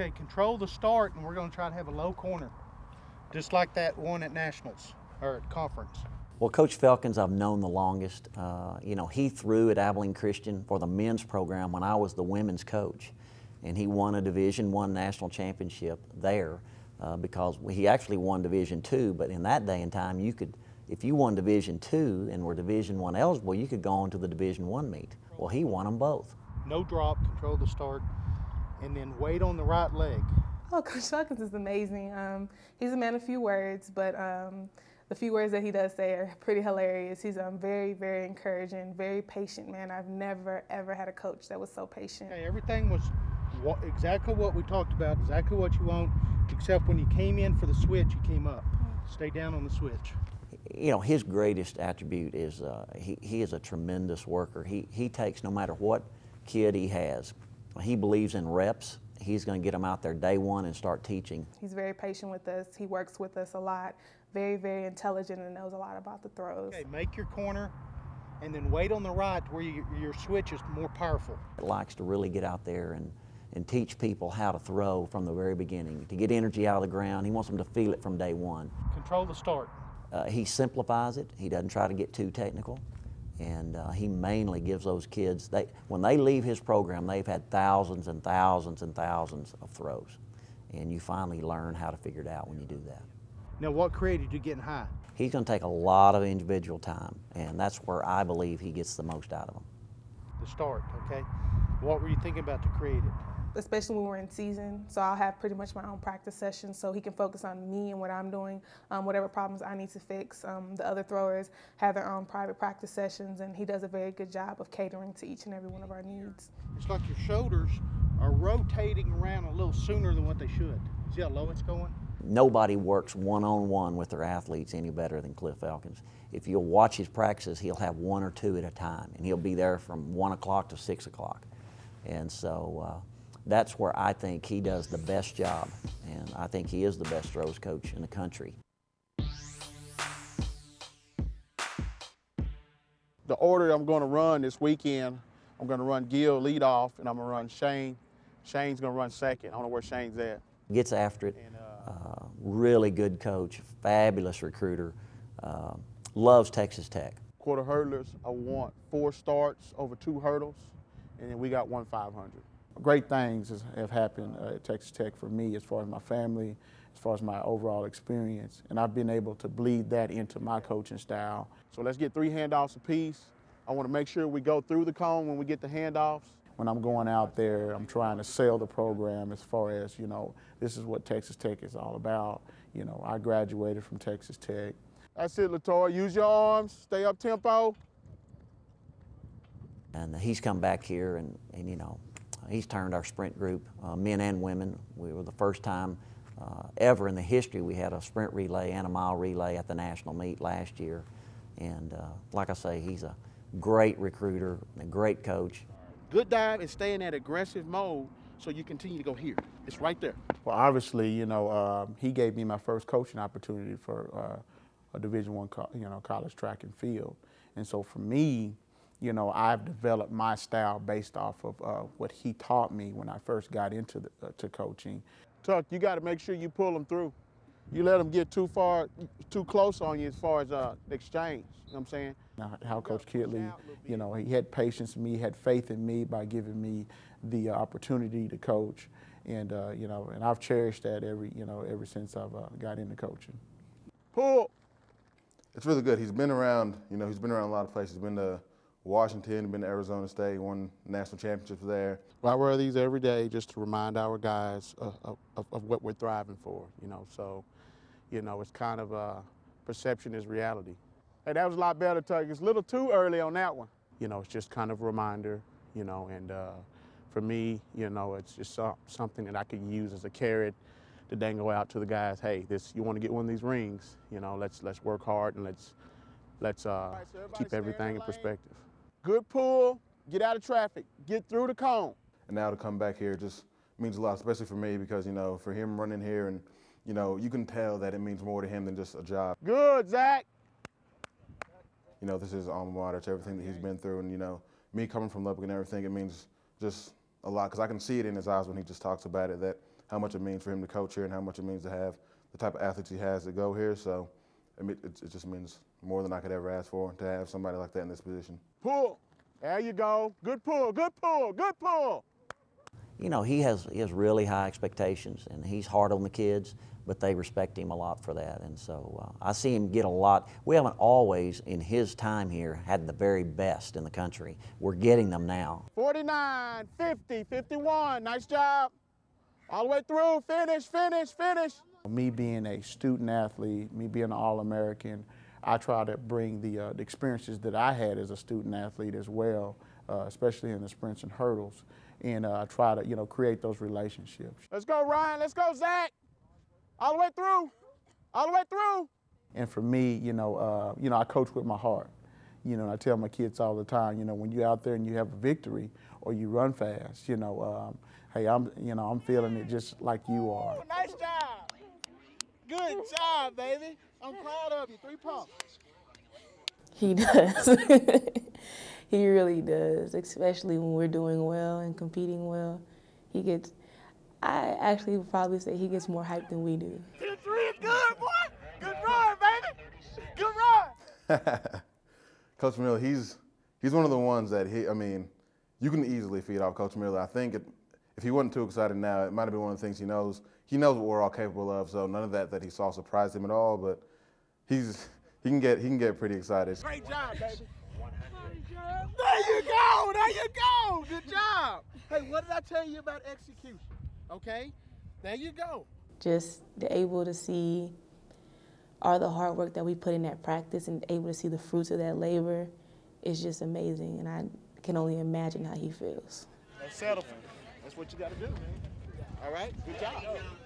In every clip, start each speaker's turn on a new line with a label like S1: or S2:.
S1: Okay, control the start, and we're going to try to have a low corner, just like that one at Nationals, or at conference.
S2: Well, Coach Felkins I've known the longest. You know, he threw at Abilene Christian for the men's program when I was the women's coach, and he won a Division I national championship there because he actually won Division II, but in that day and time, you could, if you won Division II and were Division I eligible, you could go on to the Division I meet. Well, he won them both.
S1: No drop, control the start, and then wait on the right leg.
S3: Oh, Coach Felkins is amazing. He's a man of few words, but the few words that he does say are pretty hilarious. He's very, very encouraging, very patient man. I've never, ever had a coach that was so patient.
S1: Okay, everything was exactly what we talked about, exactly what you want, except when you came in for the switch, you came up. Stay down on the switch.
S2: You know, his greatest attribute is he is a tremendous worker. He takes no matter what kid he has. He believes in reps. He's going to get them out there day one and start teaching.
S3: He's very patient with us. He works with us a lot. Very, very intelligent and knows a lot about the throws.
S1: Okay, make your corner and then wait on the right where your switch is more powerful.
S2: He likes to really get out there and teach people how to throw from the very beginning, to get energy out of the ground. He wants them to feel it from day one.
S1: Control the start.
S2: He simplifies it. He doesn't try to get too technical. And he mainly gives those kids, when they leave his program, they've had thousands and thousands and thousands of throws. And you finally learn how to figure it out when you do that.
S1: Now, what created you getting high?
S2: He's going to take a lot of individual time, and that's where I believe he gets the most out of them.
S1: The start, okay? What were you thinking about to create it?
S3: Especially when we're in season, so I'll have pretty much my own practice sessions so he can focus on me and what I'm doing, whatever problems I need to fix. The other throwers have their own private practice sessions, and he does a very good job of catering to each and every one of our needs.
S1: It's like your shoulders are rotating around a little sooner than what they should. See how low it's going?
S2: Nobody works one-on-one with their athletes any better than Cliff Felkins. If you'll watch his practices, he'll have one or two at a time, and he'll be there from 1 o'clock to 6 o'clock. And so that's where I think he does the best job, and I think he is the best throws coach in the country.
S4: The order I'm going to run this weekend, I'm going to run Gil leadoff, and I'm going to run Shane. Shane's going to run second. I don't know where Shane's at.
S2: Gets after it. Really good coach, fabulous recruiter, loves Texas Tech.
S4: Quarter hurdlers, I want 4 starts over 2 hurdles, and then we got 1 500. Great things have happened at Texas Tech for me as far as my family, as far as my overall experience, and I've been able to bleed that into my coaching style. So let's get 3 handoffs apiece. I want to make sure we go through the cone when we get the handoffs. When I'm going out there, I'm trying to sell the program as far as, you know, this is what Texas Tech is all about. You know, I graduated from Texas Tech. That's it, Latoya. Use your arms, stay up tempo.
S2: And he's come back here and you know, he's turned our sprint group, men and women. We were the first time ever in the history we had a sprint relay and a mile relay at the national meet last year. And like I say, he's a great recruiter, a great coach.
S4: Good dive and stay in that aggressive mode so you continue to go here. It's right there. Well, obviously, you know, he gave me my first coaching opportunity for a Division I, college track and field. And so for me, you know, I've developed my style based off of what he taught me when I first got into to coaching. Tuck, you got to make sure you pull them through. You let them get too close on you as far as the exchange. You know what I'm saying? How Coach Kidley, you know, he had patience in me, he had faith in me by giving me the opportunity to coach, and you know, and I've cherished that ever since I've got into coaching. Pull.
S5: It's really good. He's been around, he's been around a lot of places. He's been to Washington, been to Arizona State, won national championships there.
S4: I wear these every day just to remind our guys of what we're thriving for, So, it's kind of perception is reality. Hey, that was a lot better, Tuck. It's a little too early on that one. It's just kind of a reminder, and for me, it's just something that I could use as a carrot to dangle out to the guys. Hey, you want to get one of these rings? Let's work hard and let's right, so keep everything in perspective. Good pull, get out of traffic, get through the cone.
S5: And now to come back here just means a lot, especially for me, because, for him running here and, you can tell that it means more to him than just a job.
S4: Good, Zach.
S5: This is his alma mater. It's everything that he's been through. And, me coming from Lubbock and everything, it means just a lot, because I can see it in his eyes when he just talks about it, that how much it means for him to coach here and how much it means to have the type of athletes he has to go here. So I mean, it just means more than I could ever ask for to have somebody like that in this position.
S4: Pull. There you go. Good pull, good pull, good pull.
S2: You know, he has really high expectations, and he's hard on the kids, but they respect him a lot for that. And so I see him get a lot. We haven't always, in his time here, had the very best in the country. We're getting them now.
S4: 49, 50, 51. Nice job. All the way through. Finish, finish, finish. Me being a student athlete, me being an All-American, I try to bring the experiences that I had as a student athlete as well, especially in the sprints and hurdles, and try to, you know, create those relationships. Let's go, Ryan. Let's go, Zach. All the way through. All the way through. And for me, you know, I coach with my heart. You know, I tell my kids all the time, you know, when you're out there and you have a victory or you run fast, you know, hey, I'm feeling it just like you are. Nice job. Good job, baby. I'm proud of you. 3 pumps.
S6: He does. He really does, especially when we're doing well and competing well. I actually would probably say he gets more hype than we do.
S4: 2-3 is good, boy. Good run, baby. Good run.
S5: Coach Miller, he's one of the ones that you can easily feed off Coach Miller. I think if he wasn't too excited now, it might have been one of the things he knows. He knows what we're all capable of, so none of that he saw surprised him at all. But he can get pretty excited.
S4: Great job, baby. There you go. There you go. Good job. Hey, what did I tell you about execution? Okay, there you go.
S6: Just able to see all the hard work that we put in that practice and able to see the fruits of that labor is just amazing, and I can only imagine how he feels.
S4: Don't settle for it. That's what you got to do, man. All right, good job.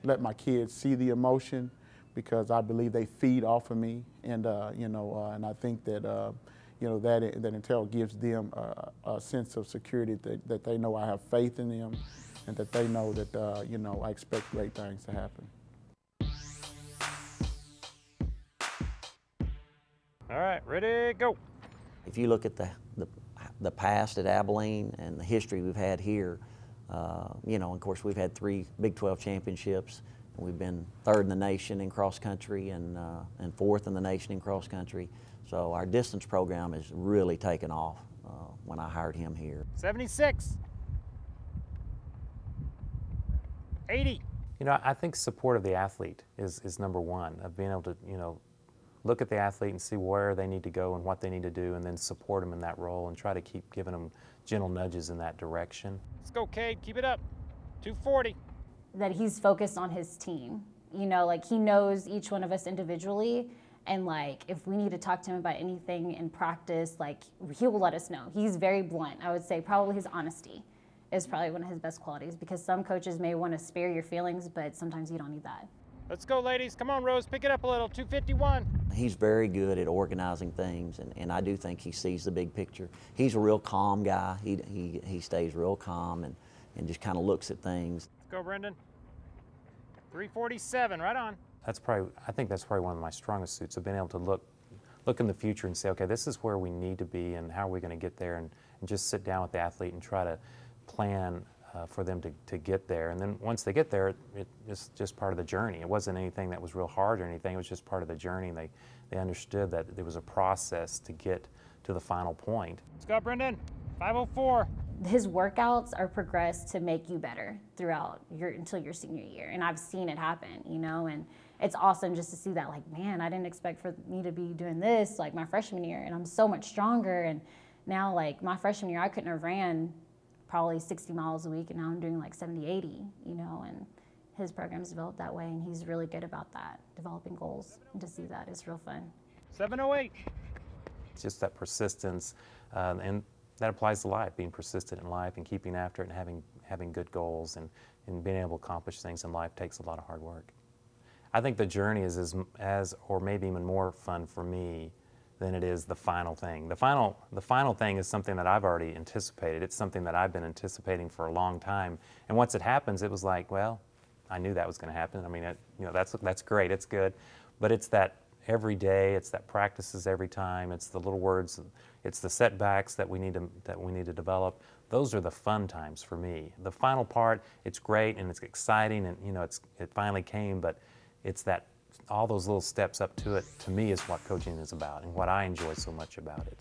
S7: Let my kids see the emotion because I believe they feed off of me, and and I think that that intel gives them a sense of security that they know I have faith in them, and that they know that I expect great things to happen.
S8: All right, ready, go.
S2: If you look at the past at Abilene and the history we've had here, of course we've had 3 Big 12 championships. We've been 3rd in the nation in cross country and 4th in the nation in cross country. So our distance program has really taken off when I hired him here.
S8: 76. 80.
S9: You know, I think support of the athlete is number one, of being able to, look at the athlete and see where they need to go and what they need to do, and then support them in that role and try to keep giving them gentle nudges in that direction.
S8: Let's go, Cade. Keep it up. 240.
S10: That he's focused on his team. He knows each one of us individually, and if we need to talk to him about anything in practice, he will let us know. He's very blunt. I would say probably his honesty is probably one of his best qualities, because some coaches may want to spare your feelings, but sometimes you don't need that.
S8: Let's go, ladies. Come on, Rose. Pick it up a little. 251.
S2: He's very good at organizing things, and I do think he sees the big picture. He's a real calm guy. He stays real calm and just kind of looks at things.
S8: Let's go, Brendan. 347, right on.
S9: I think that's probably one of my strongest suits, of being able to look in the future and say, okay, this is where we need to be and how are we going to get there, and just sit down with the athlete and try to plan for them to get there. And then once they get there, it's just part of the journey. It wasn't anything that was real hard or anything. It was just part of the journey. And they understood that there was a process to get to the final point.
S8: Let's go, Brendan. 504.
S10: His workouts are progressed to make you better throughout until your senior year. And I've seen it happen, and it's awesome just to see that, man, I didn't expect for me to be doing this my freshman year, and I'm so much stronger. And now my freshman year, I couldn't have ran probably 60 miles a week, and now I'm doing 70, 80, and his program's developed that way, and he's really good about that, developing goals, and to see that is real fun.
S8: 708.
S9: It's just that persistence, and that applies to life, being persistent in life and keeping after it and having good goals and being able to accomplish things in life takes a lot of hard work. I think the journey is as or maybe even more fun for me than it is the final thing. The final thing is something that I've already anticipated. It's something that I've been anticipating for a long time. And once it happens, it was well, I knew that was going to happen. I mean, that's great, it's good. But it's that every day, it's that practices every time, it's the little words, it's the setbacks that we need to develop. those are the fun times for me. The final part, it's great and it's exciting, and you know, it finally came, but it's that all those little steps up to it, to me, is what coaching is about and what I enjoy so much about it.